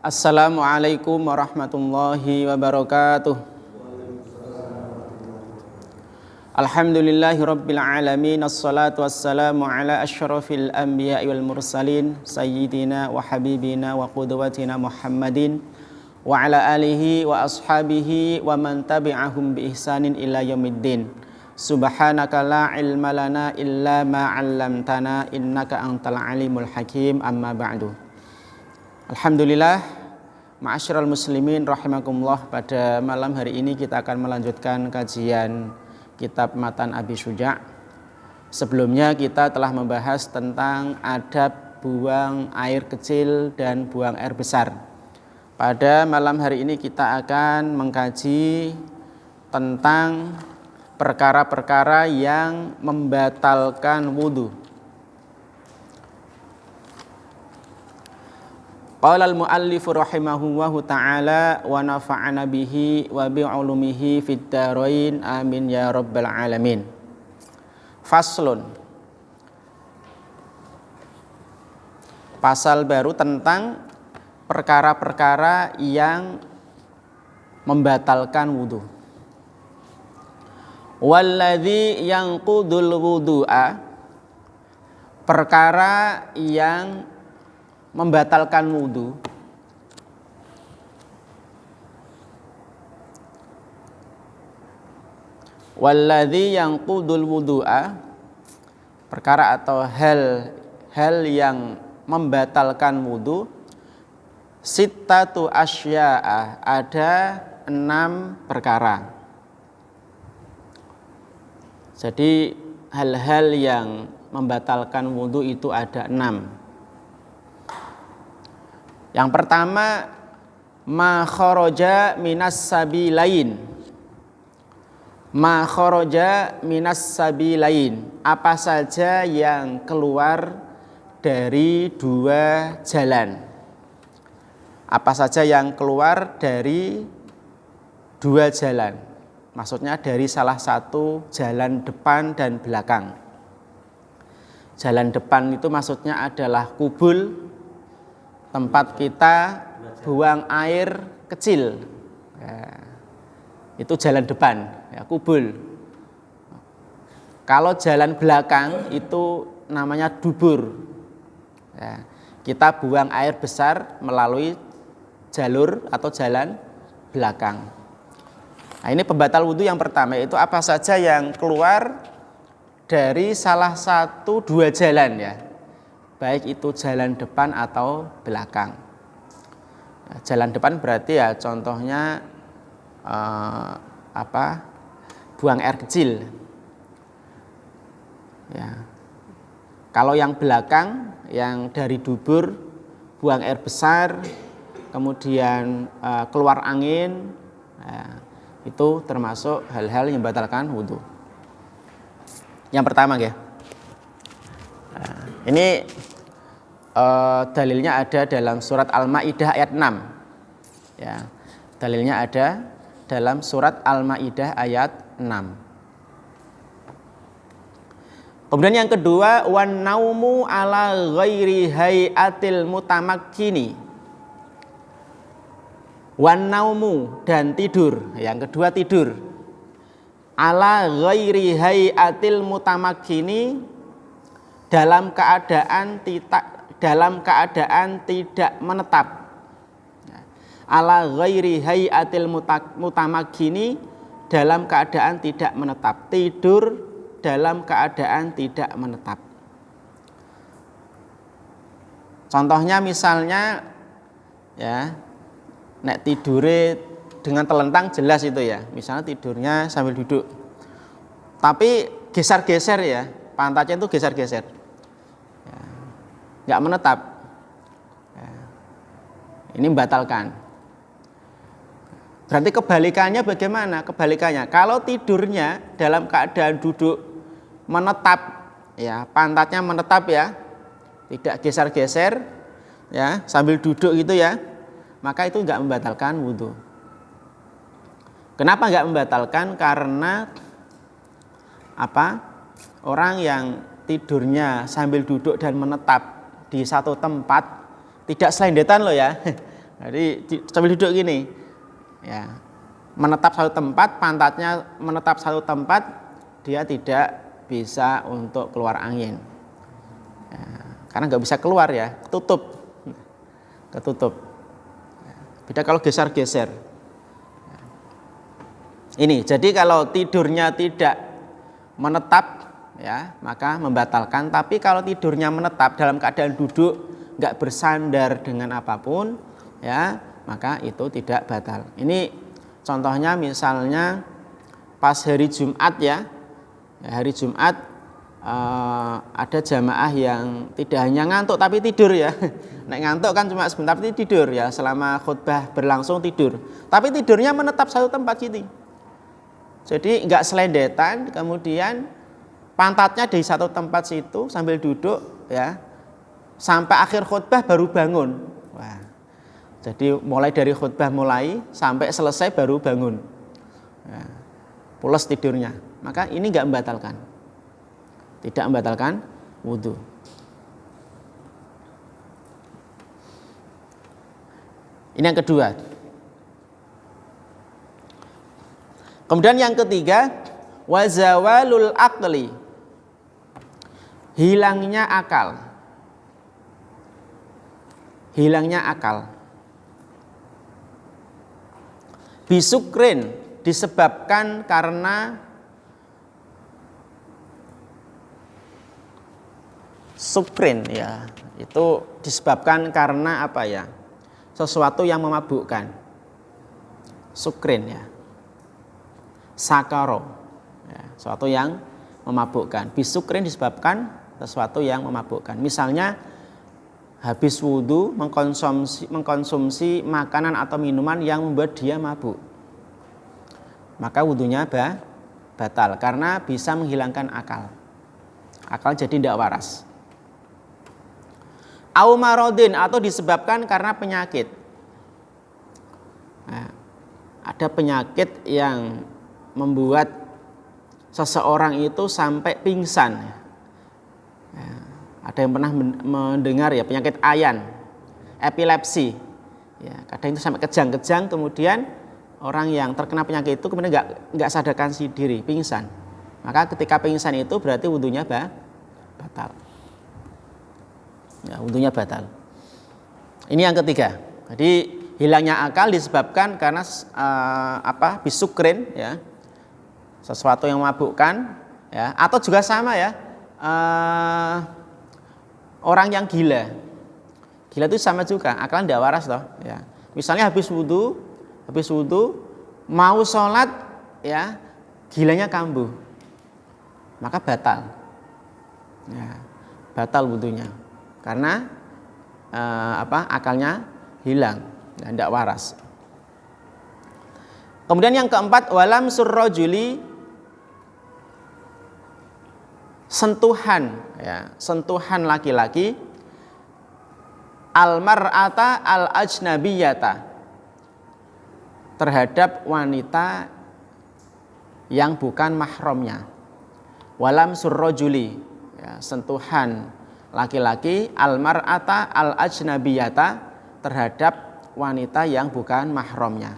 Assalamualaikum warahmatullahi wabarakatuh. Alhamdulillahi rabbil alamin. Assalatu wassalamu ala asyrafil anbiya'i wal mursalin sayyidina wa habibina wa qudwatina Muhammadin wa ala alihi wa ashabihi wa man tabi'ahum bi ihsanin ila yaumiddin. Subhanaka la ilma lana illa ma 'allamtana innaka antal alimul hakim. Amma ba'du. Alhamdulillah, ma'asyiral muslimin rahimakumullah, pada malam hari ini kita akan melanjutkan kajian kitab Matan Abi Syuja'. Sebelumnya kita telah membahas tentang adab buang air kecil dan buang air besar. Pada malam hari ini kita akan mengkaji tentang perkara-perkara yang membatalkan wudu. Qala al-muallifu rahimahullahu ta'ala wa nafa'ana bihi wa bi'ulumihi fid dharain amin ya rabbal alamin. Faslun. Pasal baru tentang perkara-perkara yang membatalkan wudu. Walladzi yanqudul wudu'a, perkara yang membatalkan wudu. Walladzi yanqudul wudu'a, perkara atau hal yang membatalkan wudu. Sittatu asya'a, ada 6 perkara. Jadi hal-hal yang membatalkan wudu itu ada 6. Yang pertama, ma kharaja minas sabilain. Ma kharaja minas sabilain, apa saja yang keluar dari 2 jalan. Apa saja yang keluar dari 2 jalan. Maksudnya dari salah satu jalan depan dan belakang. Jalan depan itu maksudnya adalah kubul, tempat kita buang air kecil, ya, itu jalan depan, ya, kubul. Kalau jalan belakang itu namanya dubur, ya, kita buang air besar melalui jalur atau jalan belakang. Nah, ini pembatal wudu yang pertama, itu apa saja yang keluar dari salah satu 2 jalan, ya, baik itu jalan depan atau belakang. Nah, jalan depan berarti ya contohnya buang air kecil. Ya. Kalau yang belakang, yang dari dubur, buang air besar, kemudian keluar angin, ya, itu termasuk hal-hal yang membatalkan wudu. Yang pertama, ya. Nah, ini dalilnya ada dalam surat Al-Maidah ayat 6. Ya, dalilnya ada dalam surat Al-Maidah ayat 6. Kemudian yang kedua, wan naumu ala ghairi hayatil mutamakkini. Wan naumu, dan tidur. Yang kedua tidur. Ala ghairi hayatil mutamakkini, dalam keadaan tidak menetap. Ala ghairi hayatil mutamakkini, dalam keadaan tidak menetap. Tidur dalam keadaan tidak menetap. Contohnya misalnya, ya, nek tidure dengan telentang jelas itu, ya. Misalnya tidurnya sambil duduk, tapi geser-geser, ya, pantatnya itu geser-geser, ya, nggak menetap, ya, ini membatalkan. Berarti kebalikannya bagaimana? Kebalikannya, kalau tidurnya dalam keadaan duduk menetap, ya, pantatnya menetap, ya, tidak geser-geser, ya, sambil duduk gitu, ya, maka itu nggak membatalkan wudu. Kenapa nggak membatalkan? Karena apa? Orang yang tidurnya sambil duduk dan menetap di satu tempat, tidak selendetan loh, ya. Jadi sambil duduk gini, ya, menetap satu tempat, pantatnya menetap satu tempat, dia tidak bisa untuk keluar angin, ya, karena nggak bisa keluar ya, ketutup. Beda kalau geser-geser. Ini, jadi kalau tidurnya tidak menetap, ya, maka membatalkan. Tapi kalau tidurnya menetap dalam keadaan duduk, nggak bersandar dengan apapun, ya, maka itu tidak batal. Ini contohnya misalnya pas hari Jumat, ya, hari Jumat ada jamaah yang tidak hanya ngantuk tapi tidur, ya. Nek ngantuk kan cuma sebentar tapi tidur, ya, selama khutbah berlangsung tidur. Tapi tidurnya menetap satu tempat gitu. Jadi nggak selendetan, kemudian pantatnya di satu tempat situ sambil duduk, ya, sampai akhir khutbah baru bangun. Wah, jadi mulai dari khutbah mulai sampai selesai baru bangun, ya, pules tidurnya. Maka ini nggak membatalkan, tidak membatalkan wudhu. Ini yang kedua. Kemudian yang ketiga, wazawalul aqli, hilangnya akal. Hilangnya akal. Bisukrin, disebabkan karena sukrin, ya, itu disebabkan karena apa, ya, sesuatu yang memabukkan. Sukrin, ya, sakaro, ya, sesuatu yang memabukkan. Bisukrin disebabkan sesuatu yang memabukkan. Misalnya habis wudhu mengkonsumsi makanan atau minuman yang membuat dia mabuk, maka wudhunya batal karena bisa menghilangkan akal. Akal jadi tidak waras. Au marodin, atau disebabkan karena penyakit. Nah, ada penyakit yang membuat seseorang itu sampai pingsan. Ya, ada yang pernah mendengar, ya, penyakit ayan, epilepsi. Ya, kadang itu sampai kejang-kejang, kemudian orang yang terkena penyakit itu kemudian nggak sadarkan diri, pingsan. Maka ketika pingsan itu berarti wudhunya batal. Ya, wudhunya batal. Ini yang ketiga. Jadi hilangnya akal disebabkan karena bisukrin, ya, sesuatu yang memabukkan, ya, atau juga sama, ya, orang yang gila itu sama juga, akal tidak waras toh, ya. Misalnya habis wudhu mau sholat, ya, gilanya kambuh, maka batal, ya, batal wudhunya karena akalnya hilang, ya, tidak waras. Kemudian yang keempat, walam surrojuli, sentuhan, ya, sentuhan laki-laki, almar'ata al-ajnabiyata, terhadap wanita yang bukan mahramnya. Walam surrojuli, ya, sentuhan laki-laki, almar'ata al-ajnabiyata, terhadap wanita yang bukan mahramnya.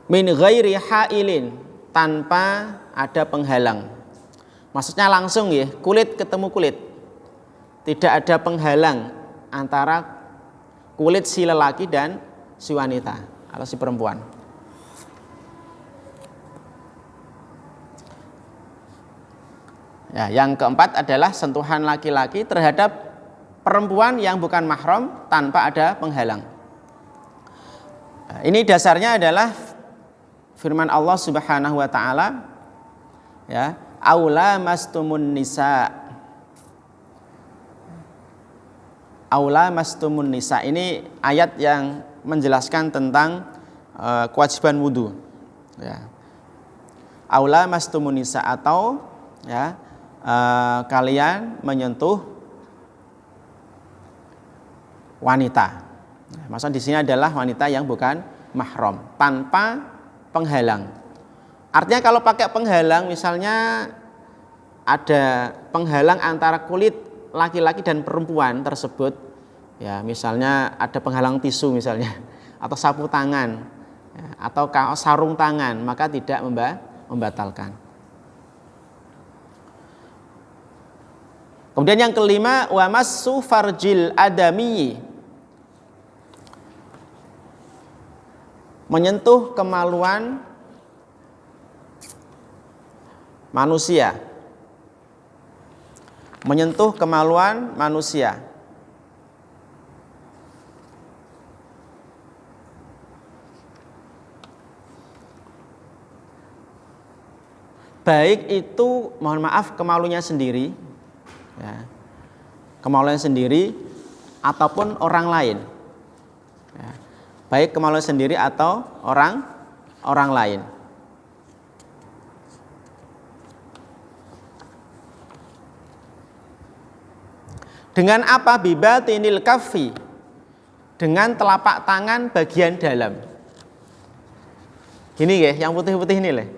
Min ghairi hailin, tanpa ada penghalang. Maksudnya langsung, ya, kulit ketemu kulit. Tidak ada penghalang antara kulit si lelaki dan si wanita atau si perempuan. Ya, yang keempat adalah sentuhan laki-laki terhadap perempuan yang bukan mahram tanpa ada penghalang. Nah, ini dasarnya adalah firman Allah Subhanahu wa taala, ya, aula mastumun nisa. Aula mastumun nisa, ini ayat yang menjelaskan tentang kewajiban wudu, ya. Aula mastumun nisa, atau, ya, kalian menyentuh wanita. Maksudnya di sini adalah wanita yang bukan mahram tanpa penghalang. Artinya kalau pakai penghalang, misalnya ada penghalang antara kulit laki-laki dan perempuan tersebut, ya misalnya ada penghalang tisu misalnya, atau sapu tangan, ya, atau sarung tangan, maka tidak membatalkan. Kemudian yang kelima, wa massu farjil adami, menyentuh kemaluan manusia. Menyentuh kemaluan manusia. Baik itu, mohon maaf, kemaluannya sendiri, ya, kemaluan sendiri ataupun orang lain, ya, baik kemaluan sendiri atau orang lain. Dengan apa? Bibatinil kaffi, dengan telapak tangan bagian dalam. Gini ya, yang putih-putih ini lah.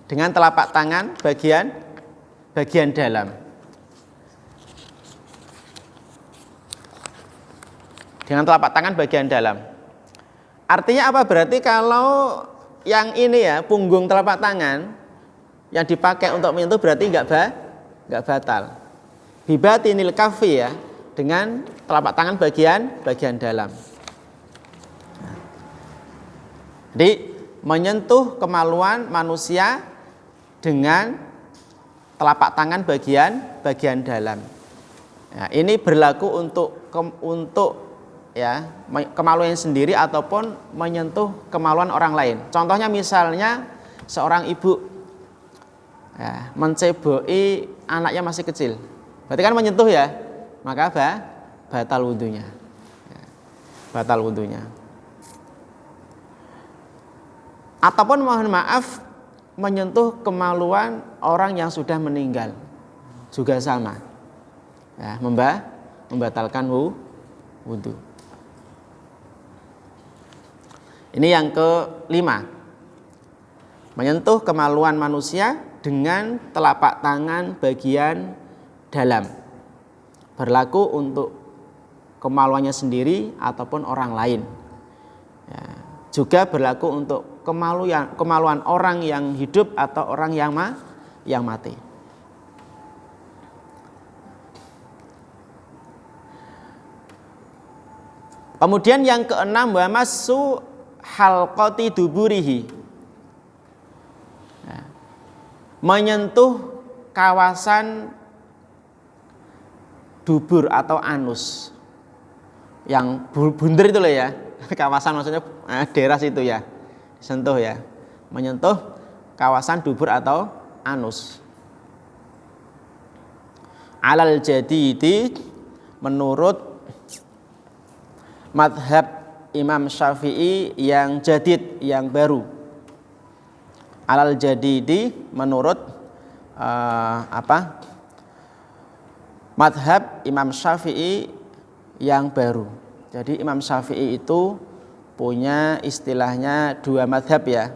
Dengan telapak tangan bagian dalam. Dengan telapak tangan bagian dalam. Artinya apa? Berarti kalau yang ini ya, punggung telapak tangan yang dipakai untuk menyentuh berarti enggak batal. Bibatinil kaffi, ya, dengan telapak tangan bagian dalam. Jadi menyentuh kemaluan manusia dengan telapak tangan bagian dalam. Ya, ini berlaku untuk ya, kemaluan sendiri ataupun menyentuh kemaluan orang lain. Contohnya misalnya seorang ibu, ya, menceboi anaknya masih kecil, berarti kan menyentuh ya, maka batal wudunya, ya, batal wudunya. Ataupun mohon maaf, menyentuh kemaluan orang yang sudah meninggal juga sama, ya, membatalkan wudu. Ini yang kelima, menyentuh kemaluan manusia dengan telapak tangan bagian dalam, berlaku untuk kemaluannya sendiri ataupun orang lain, ya, juga berlaku untuk kemaluan orang yang hidup atau orang yang mati. Kemudian yang keenam, wa massu halqati duburihi, ya, menyentuh kawasan dubur atau anus, yang bunder itu loh ya, kawasan maksudnya daerah situ ya, disentuh ya, menyentuh kawasan dubur atau anus. Alal jadidi, menurut madhab Imam Syafi'i yang jadid, yang baru. Alal jadidi, menurut madhab Imam Syafi'i yang baru. Jadi Imam Syafi'i itu punya istilahnya dua madhab ya.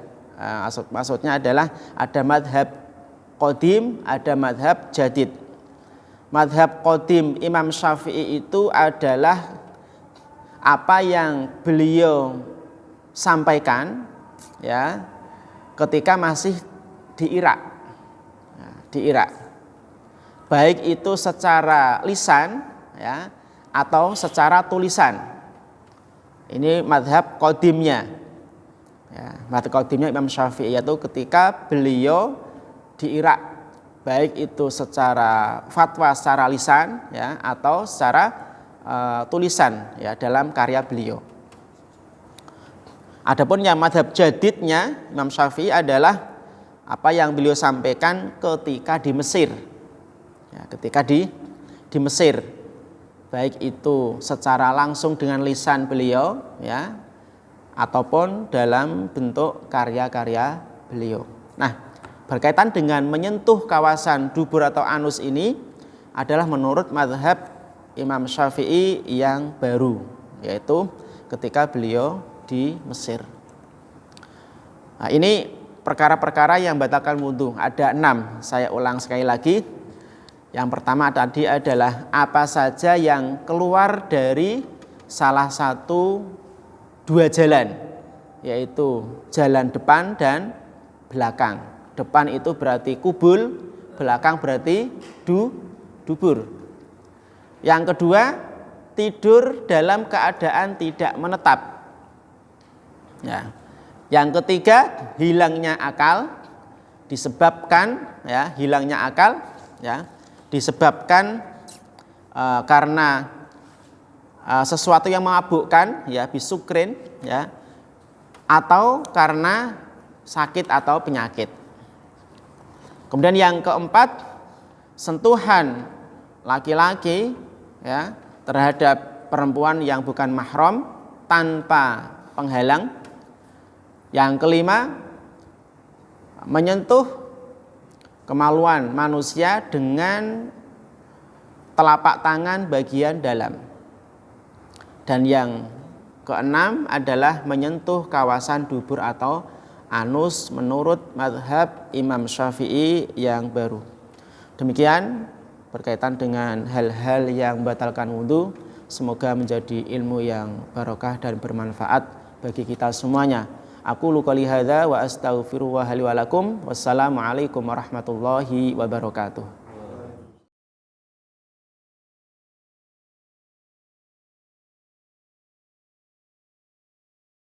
Maksudnya adalah ada madhab qadim, ada madhab jadid. Madhab qadim Imam Syafi'i itu adalah apa yang beliau sampaikan, ya, ketika masih di Irak, baik itu secara lisan, ya, atau secara tulisan. Ini madhab qadimnya, ya, madhab qadimnya Imam Syafi'i, yaitu ketika beliau di Irak, baik itu secara fatwa secara lisan, ya, atau secara tulisan, ya, dalam karya beliau. Adapun yang madhab jadidnya Imam Syafi'i adalah apa yang beliau sampaikan ketika di Mesir, ya, ketika di Mesir, baik itu secara langsung dengan lisan beliau, ya, ataupun dalam bentuk karya-karya beliau. Nah, berkaitan dengan menyentuh kawasan dubur atau anus ini adalah menurut madhab Imam Syafi'i yang baru, yaitu ketika beliau di Mesir. Nah, ini perkara-perkara yang batalkan wudu. Ada 6, saya ulang sekali lagi. Yang pertama tadi adalah apa saja yang keluar dari salah satu dua jalan, yaitu jalan depan dan belakang. Depan itu berarti kubul, belakang berarti dubur. Yang kedua, tidur dalam keadaan tidak menetap. Ya. Yang ketiga, hilangnya akal disebabkan hilangnya akal disebabkan karena sesuatu yang memabukkan bisukrin atau karena sakit atau penyakit. Kemudian yang keempat, sentuhan laki-laki terhadap perempuan yang bukan mahram tanpa penghalang. Yang kelima, menyentuh kemaluan manusia dengan telapak tangan bagian dalam. Dan yang keenam adalah menyentuh kawasan dubur atau anus menurut mazhab Imam Syafi'i yang baru. Demikian berkaitan dengan hal-hal yang membatalkan wudu. Semoga menjadi ilmu yang barokah dan bermanfaat bagi kita semuanya. Aku qouli hadza wa astaghfirullah li wa lakum. Wassalamualaikum warahmatullahi wabarakatuh.